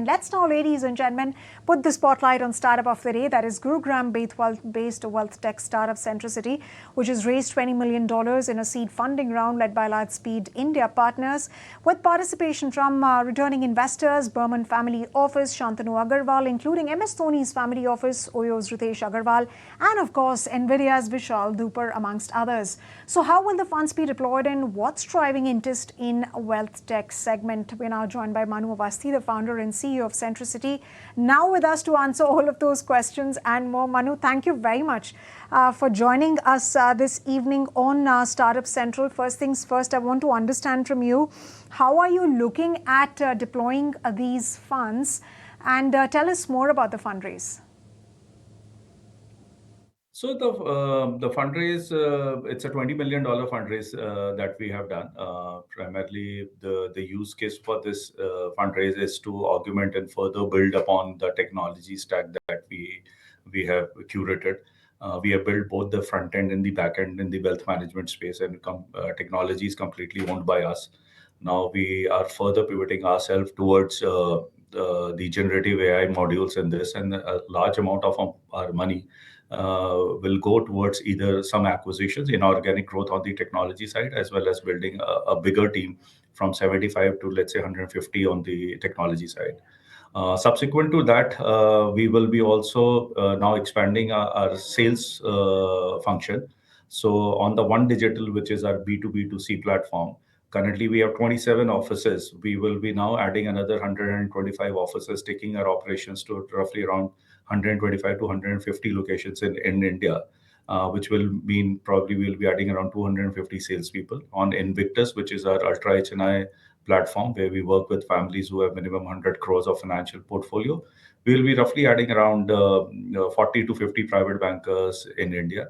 Let's now, ladies and gentlemen, put the spotlight on startup of the day. That is Gurugram-based Wealthtech startup Centricity, which has raised $20 million in a seed funding round led by Lightspeed India Partners, with participation from returning investors, Burman family office, Shantanu Agarwal, including MS Dhoni's family office, Oyo's Ritesh Agarwal, and of course, NVIDIA's Vishal Dhupar, amongst others. So how will the funds be deployed and what's driving interest in Wealthtech segment? We're now joined by Manu Awasthy, the founder and CEO of Centricity, now with us to answer all of those questions and more. Manu, thank you very much for joining us this evening on Startup Central. First things first, I want to understand from you, how are you looking at deploying these funds, and tell us more about the fundraise. So the fundraise, it's a $20 million fundraise that we have done. Primarily, the use case for this fundraise is to augment and further build upon the technology stack that we have curated. We have built both the front end and the back end in the wealth management space, and technology is completely owned by us. Now we are further pivoting ourselves towards the generative AI modules in this, and a large amount of our money will go towards either some acquisitions, inorganic growth on the technology side, as well as building a bigger team from 75 to, let's say, 150 on the technology side. Subsequent to that, we will be also now expanding our sales function. So on the One Digital, which is our B2B2C platform, currently we have 27 offices. We will be now adding another 125 offices, taking our operations to roughly around 125 to 150 locations in India, which will mean probably we'll be adding around 250 salespeople on Invictus, which is our Ultra HNI platform, where we work with families who have minimum 100 crores of financial portfolio. We'll be roughly adding around 40 to 50 private bankers in India.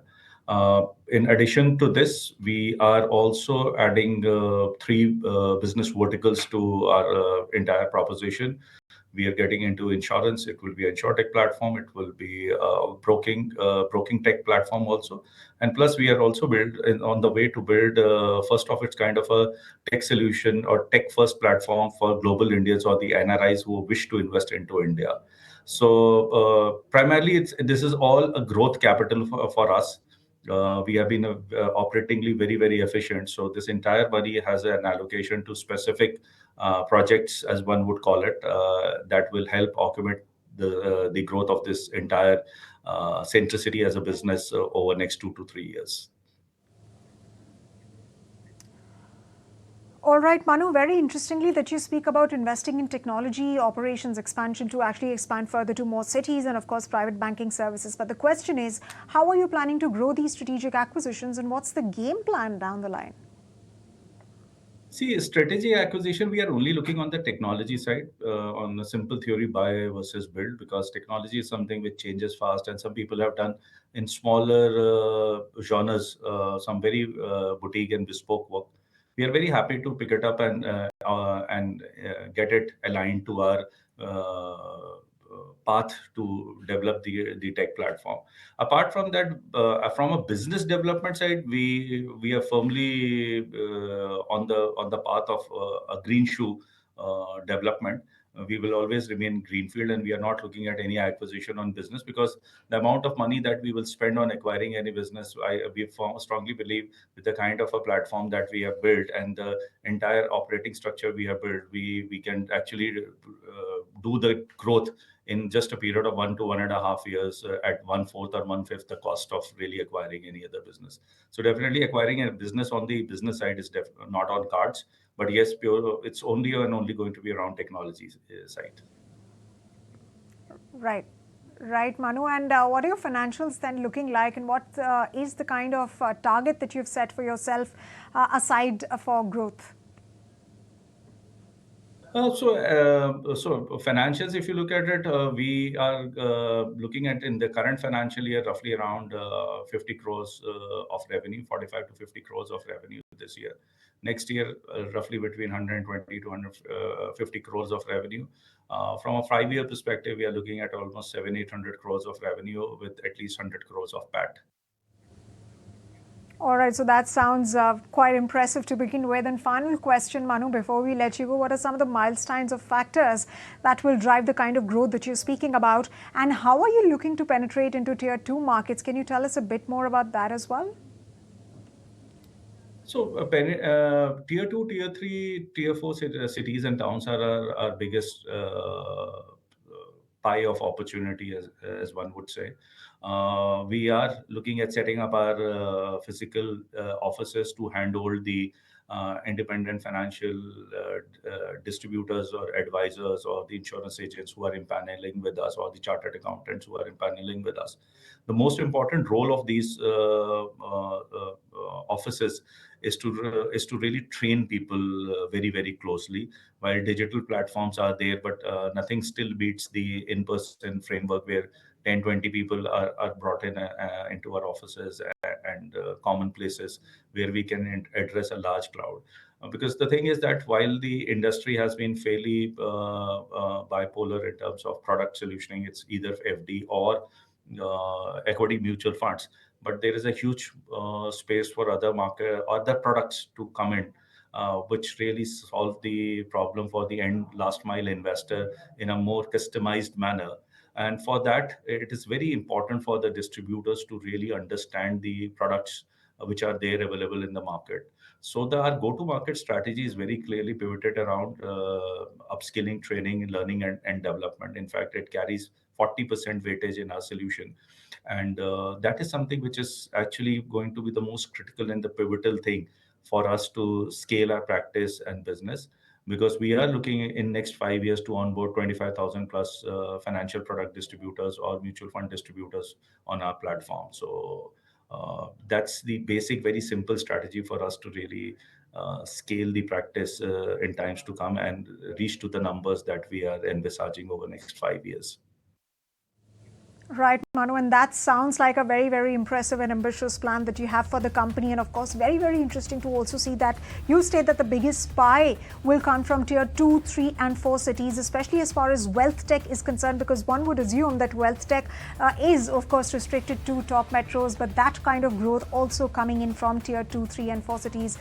In addition to this, we are also adding three business verticals to our entire proposition. We are getting into insurance. It will be an insurtech platform. It will be a broking tech platform also. And plus, we are also on the way to build first of its kind of a tech solution or tech first platform for global Indians or the NRIs who wish to invest into India. So primarily, this is all a growth capital for us. We have been operatingly very, very efficient. So this entire money has an allocation to specific projects, as one would call it, that will help augment the growth of this entire Centricity as a business over next 2 to 3 years. All right, Manu, very interestingly that you speak about investing in technology, operations expansion to actually expand further to more cities and, of course, private banking services. But the question is, how are you planning to grow these strategic acquisitions, and what's the game plan down the line? See, strategic acquisition, we are only looking on the technology side, on the simple theory, buy versus build, because technology is something which changes fast, and some people have done in smaller genres, some very boutique and bespoke work. We are very happy to pick it up and get it aligned to our path to develop the tech platform. Apart from that, from a business development side, we are firmly on the path of a green shoe development. We will always remain greenfield, and we are not looking at any acquisition on business, because the amount of money that we will spend on acquiring any business, we strongly believe with the kind of a platform that we have built and the entire operating structure we have built, we can actually do the growth in just a period of 1 to 1.5 years at 1/4 or 1/5 the cost of really acquiring any other business. So definitely acquiring a business on the business side is not on cards. But yes, it's only and only going to be around technology side. Right. Right, Manu. And what are your financials then looking like? And what is the kind of target that you've set for yourself aside for growth? So financials, if you look at it, we are looking at in the current financial year roughly around 50 crores of revenue, 45 to 50 crores of revenue this year. Next year, roughly between 120 to 150 crores of revenue. From a 5-year perspective, we are looking at almost 700-800 crores of revenue with at least 100 crores of PAT. All right, so that sounds quite impressive to begin with. And final question, Manu, before we let you go, what are some of the milestones or factors that will drive the kind of growth that you're speaking about? And how are you looking to penetrate into tier 2 markets? Can you tell us a bit more about that as well? So, tier 2, tier 3, tier 4 cities and towns are our biggest pie of opportunity, as one would say. We are looking at setting up our physical offices to handle the independent financial distributors or advisors or the insurance agents who are impaneling with us or the chartered accountants who are impaneling with us. The most important role of these offices is to really train people very, very closely. While digital platforms are there, but nothing still beats the in-person framework where 10, 20 people are brought in into our offices and common places where we can address a large crowd. Because the thing is that while the industry has been fairly bipolar in terms of product solutioning, it's either FD or equity mutual funds, but there is a huge space for other products to come in, which really solve the problem for the end last mile investor in a more customized manner. And for that, it is very important for the distributors to really understand the products which are there available in the market. So our go-to-market strategy is very clearly pivoted around upskilling, training, learning, and development. In fact, it carries 40% weightage in our solution. And that is something which is actually going to be the most critical and the pivotal thing for us to scale our practice and business, because we are looking in next 5 years to onboard 25,000 plus financial product distributors or mutual fund distributors on our platform. So that's the basic, very simple strategy for us to really scale the practice in times to come and reach to the numbers that we are envisaging over the next 5 years. Right, Manu, and that sounds like a very, very impressive and ambitious plan that you have for the company. And of course, very, very interesting to also see that you state that the biggest pie will come from tier 2, 3, and 4 cities, especially as far as Wealthtech is concerned, because one would assume that Wealthtech is, of course, restricted to top metros, but that kind of growth also coming in from tier 2, 3, and 4 cities.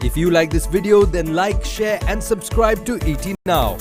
If you like this video, then like, share, and subscribe to ET Now.